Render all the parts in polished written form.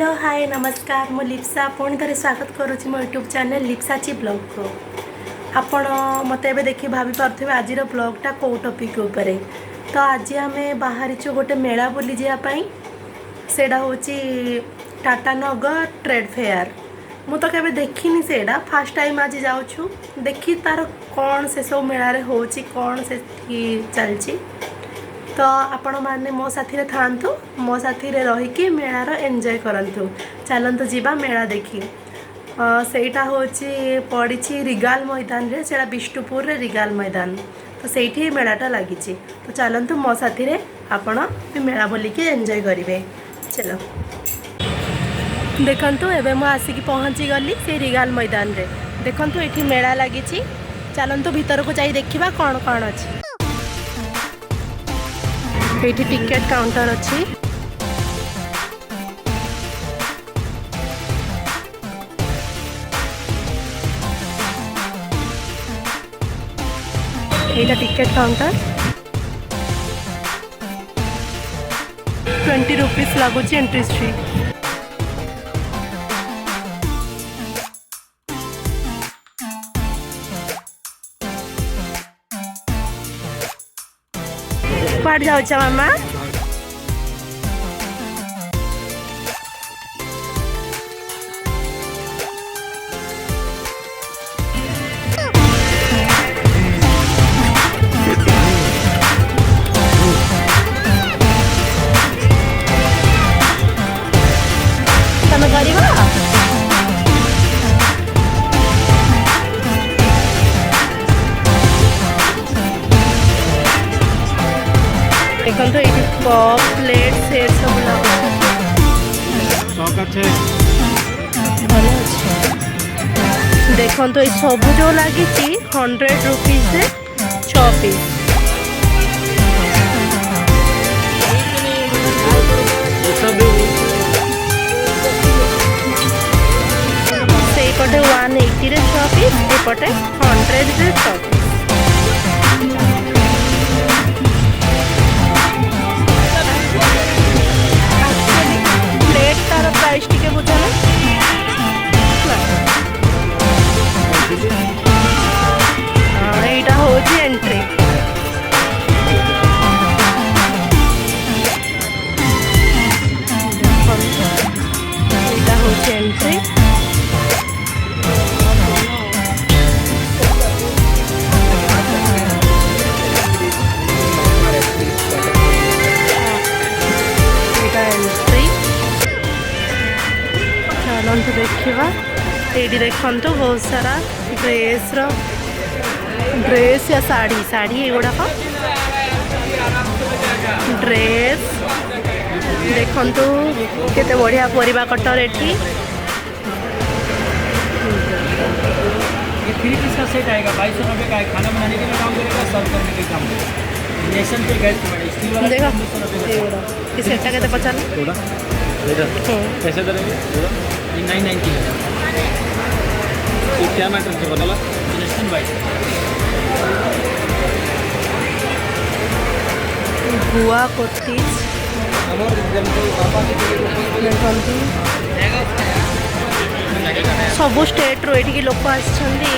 Hello hi नमस्कार मु लिप्सा पुणी थे स्वागत करुँच मो यूट्यूब चैनल लिप्साचिव्लॉग को। आपण मत ए देखिए भाभी पारे आज ब्लॉगटा कौ टॉपिक उपरे। तो आज आम बाहरी गोटे मेला बुली जावाई सेटा हूँ टाटा नगर ट्रेड फेयर। मु तो केबे देखिनी सेटा फास्ट टाइम आज जाऊँ देखी तार कौन से सब मेलारे हो कौन से चलची। तो आपण मैंने मो साथी रे थांतु मो साथी रे रही मेलार एंजॉय करंतु। चलतु जीवा मेला देखी। सेटा होची पड़ी रिगाल मैदान रे सेटा बिष्णुपुर रे रिगाल मैदान। तो सेठी मेलाटा लगी। तो चलतु मो साथी रे आपण मेला बोलिकी एंजॉय करेंगे। चलो देखंतु एबे मु आसिकी पहुँची गली से रिगाल मैदान रे। देखंतु एठी मेला लगी। चलतु भीतर को जाई देखिबा कौन कौन अच्छी। ये टिकेट काउंटर अच्छी। ये टिकेट काउंटर 20 रुपीस लगुच एंट्री फी। पाठ जाऊँ मामा तमें कर देखो ये कप प्लेट सेट सब देखो तो ये सब जो लगी 100 रुपीज से 6 पीस। से पटे 180 रे 6 पीस एपटे 100 रे 6 पीस। तार प्राइस टिके बुझा यहाँ हूँ एंट्री। यहाँ हूँ एंट्री। चलते देखा ये देखु बहुत सारा ड्रेस या साड़ी ये गुड़ाक ड्रेस देखु केते बढ़िया परिबा कटर एठी। ये 3 पीस का सेट आएगा 2290 का है। खाना बनाने के लिए काम करेगा, सर्व करने के लिए काम करेगा। नेशन पे गैस पड़े स्टील वाला देखो ये सेटटा केते पचास थोड़ा कैसे करेंगे ये 990 है। ये क्या मैटर से बनाला नेशन वाइज गुआ कोटीज सबू स्टेट रो ये लोक आछंदी।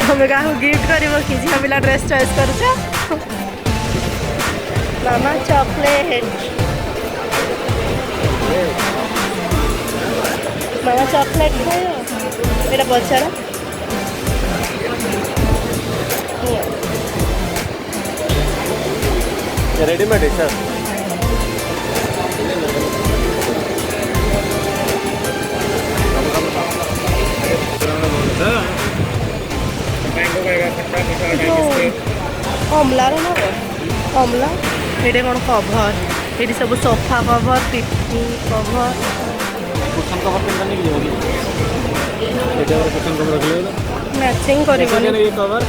तुम्हें क्या गिफ्ट कर झील पिला ड्रेस चॉइस कर मामा चॉकलेट मामा चॉकलेट खाओ मेरा बच्चा रेडीमेड है सर। अमला ना अमला ये कौन कभर ये सब sofa cover TV cover cushion cover करने की होगी कुशन कवर रख ले मैचिंग करिवनी ये कवर।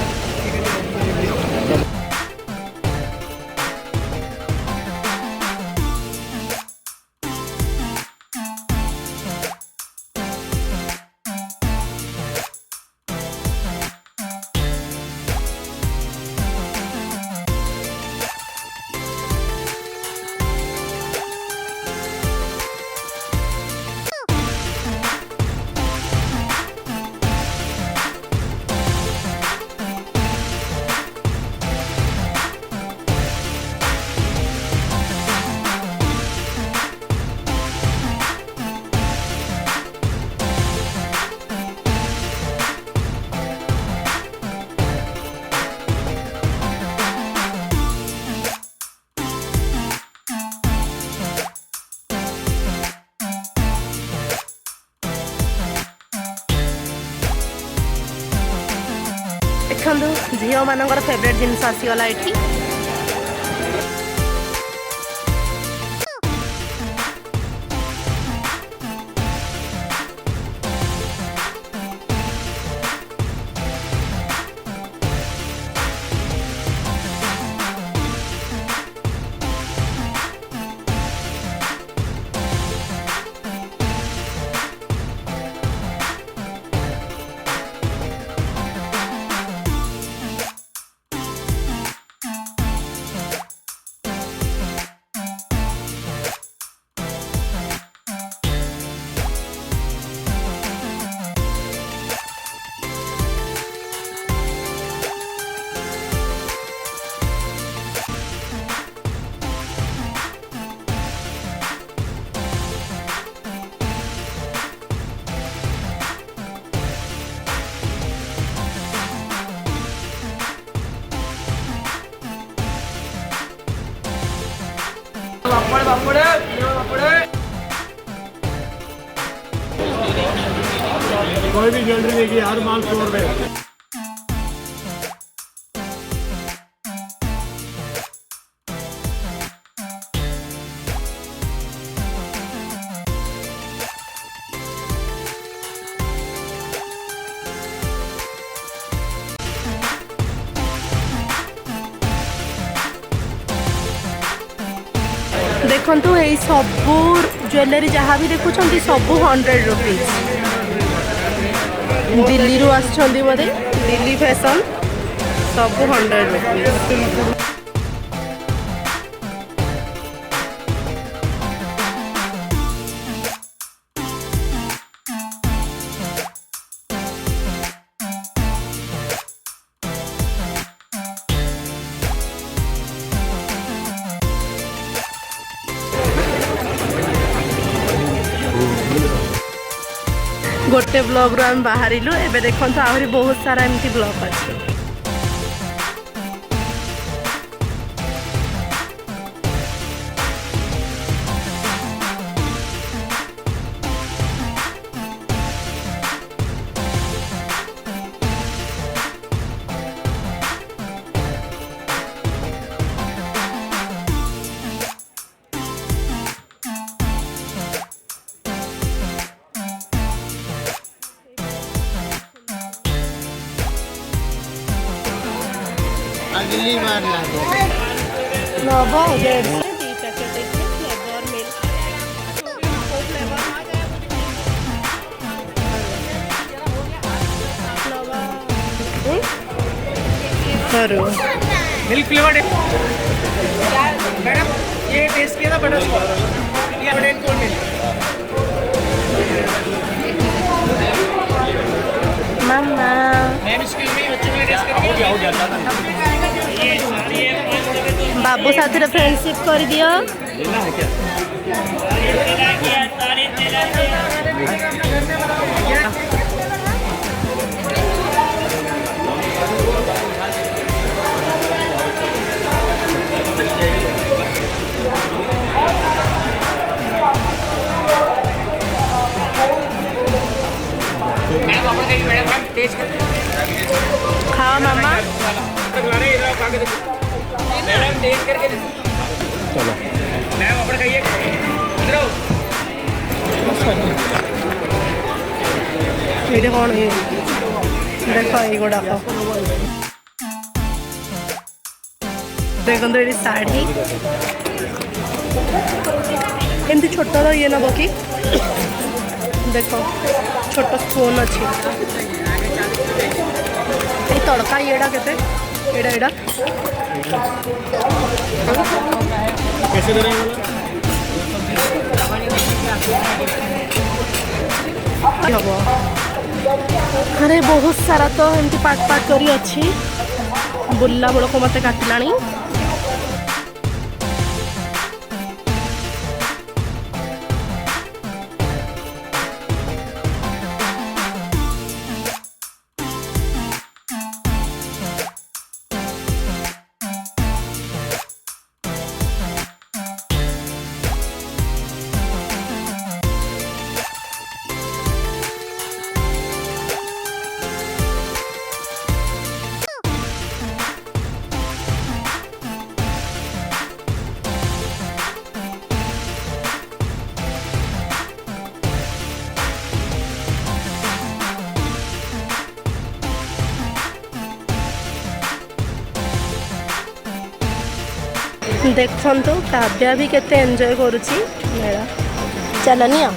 देखो झील मानकर फेवरेट जिनस आसीगला ये कोई भी ज्वेलरी देखिए हर माल छोड़ रहे देखु ये सबू ज्वेलरी जहाँ भी देखुं सबू 100 रुपीज दिल्ली रू आसछंदी बोधे दिल्ली फैशन सबू 100 रुपीज गोटे ब्लॉग रू आम बाहरिलु एबे देखंतु आहरी बहुत सारा एमती ब्लॉग अछि अगली बार ला दो नबो 150 दी पैकेट है फ्लेवर मिल्क को फ्लेवर करो मिल्क फ्लेवर मैडम ये टेस्ट किया था बटर ये बटर कोल्ड मिल्क मम्मा मैम इसके लिए बच्चों के लिए टेस्ट करेंगे हो जाता बाबू साथी रे फ्रेंडशिप कर दियो लेना है क्या खाओ मामा मैडम टेस्ट करके चलो मैम अपन खाइए इधर आओ ये कौन है देखो ये गुड़ाक देखो तो ये साड़ी एमती छोट ये नब कि देखो छोट स्पून अच्छी तड़का येड़ा केते एड़ा एड़ा कैसे दे रहे हैं अरे बहुत सारा तो एमती पाट पाट करी अच्छी बुल्ला बड़ को मत काटलानी देखंतु काव्या भी केते एंजॉय करुची मेला चलनी आ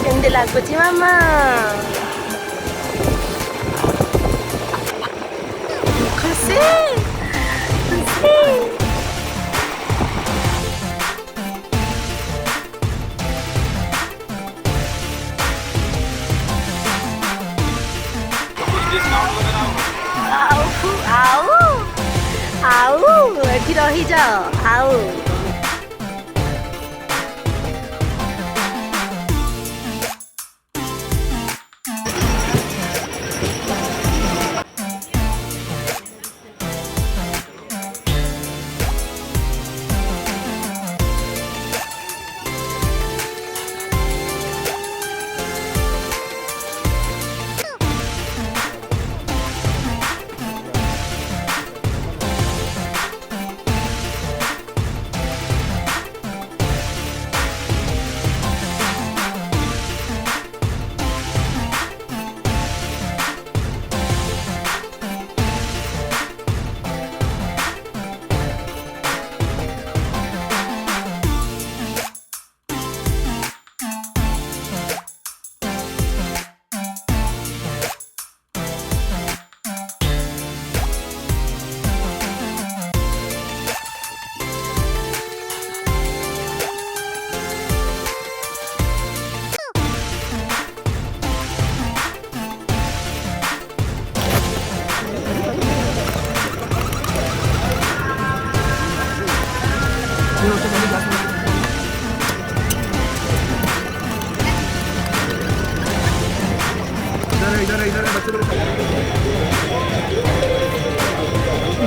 केमती लागुची मामा खुशी खुशी आउ आउ एठी रही जाओ आउ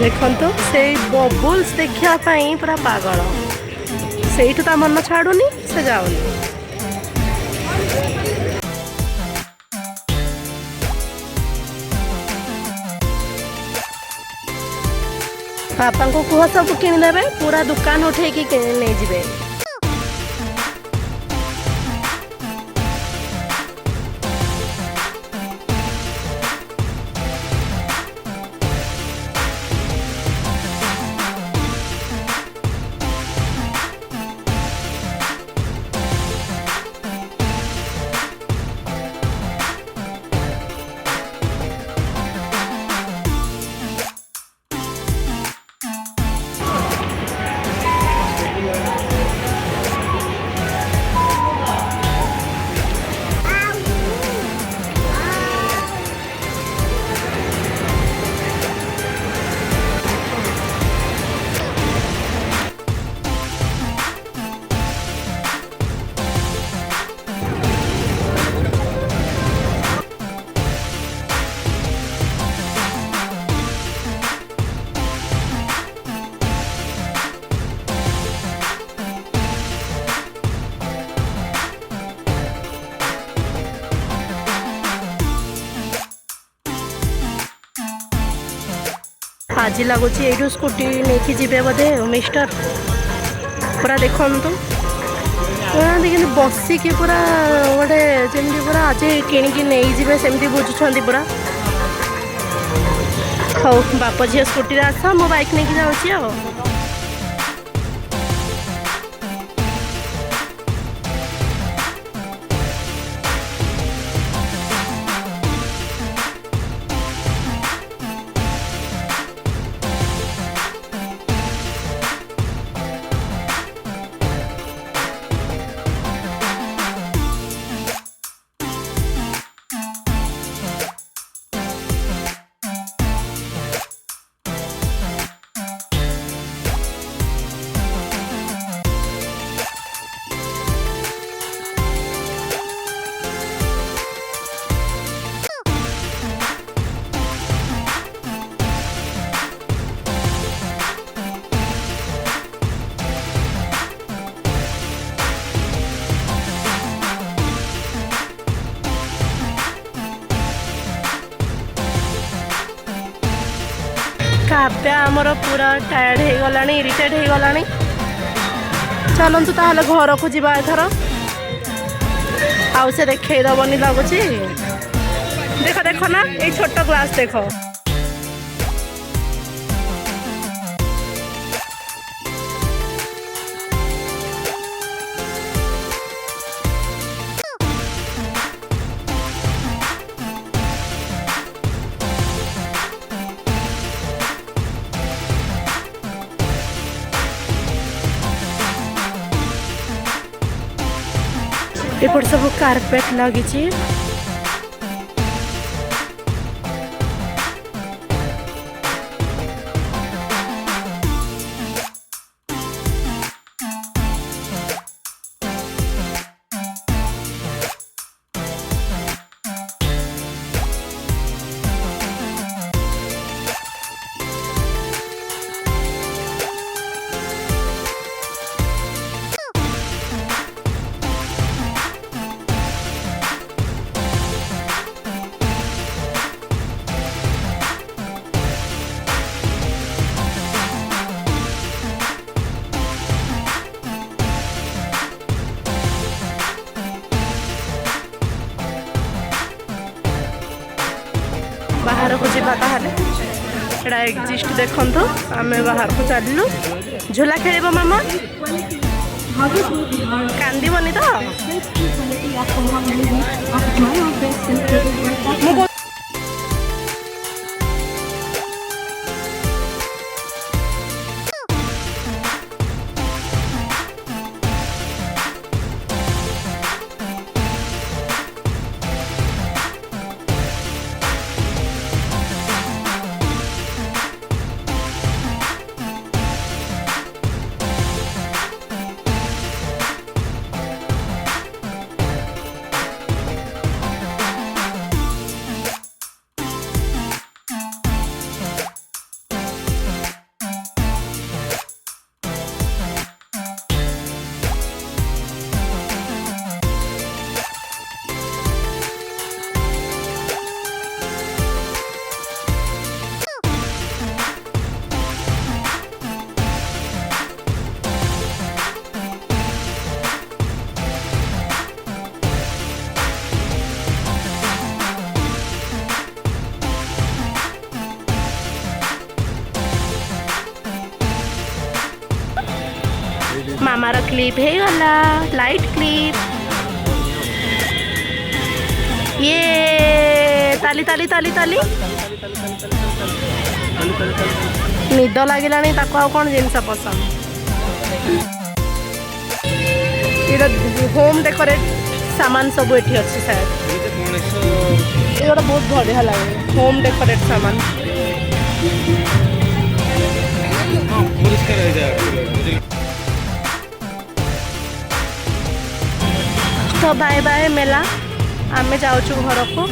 देखो से बबुल्स देखा पूरा पागल से मन छाड़ुनी से जाऊनी पापा को कह सब किणदे पूरा दुकान उठे नहीं जिबे आज लगुच यू स्कूटी नहीं जी बोधे मिस्टर पूरा देखु बसिकी पूरा गोटे जमी पूरा आज किणिकी नहीं जी सेमती बुझुंट पूरा हौ बाप झील स्कूटी आस मो बाइक नहीं जाऊँ काव्या आमर पूरा टायर्ड हो गला इरिटेड हो गला चलतु ताहले घर को जीवा एथर आउ से देखनी लगुच देख देख ना ये छोट ग्लास देख एपट सब कारपेट लगी बाहर को जीवा ताहले एड़ा एग्जिस्ट देखंतु आमे बाहर को चललु झूला खेलिबो मामा कांदीबनी तो मामार क्लिप है गला लाइट क्लिप ये ताली ताली ताली ताली निद लगे कौन जिनस पसंद ये होम डेकोरेट सामान सब ये अच्छी शायद ये बहुत बढ़िया लगे होम डेकोरेट सामान तो बाय बाय मेला आमे जाऊँ घर को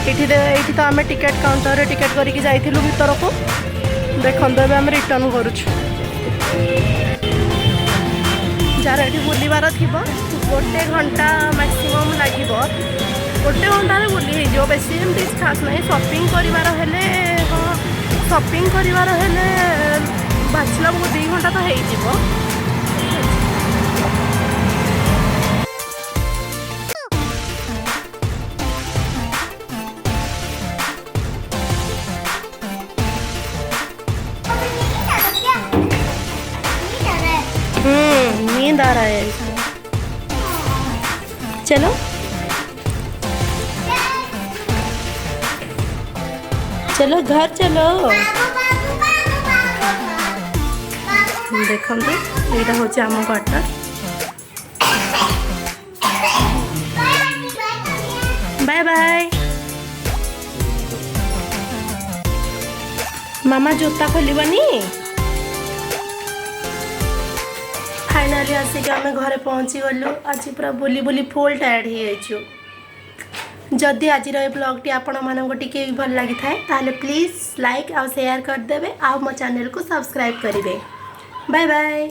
ये तो आम टिकेट काउंटर टिकेट करके जाइलु भीतर को देखो आम रिटर्न करुछु जार ये बुलबार थी गोटे घंटा मैक्सिमम लगे गोटे घंटे बुली हो बेसी एमती खास ना शॉपिंग करार हाँ शॉपिंग करार बाछला को 2 घंटा तो हो नींद आ रहा है इसको चलो चलो घर चलो देखो यहाँ हूँ आम क्वार्टर बाय बाय मामा जूता खोलबनी फाइनाली आसिक आम घरे पहुँची गलु आज पूरा बुली बुली फुल टायर्ड हो जदि आज ब्लॉगटी आपण मानक टिके भल लगी थाए प्लीज लाइक आउ शेयर करदे आ मो चैनल को सब्सक्राइब करेंगे बाय बाय।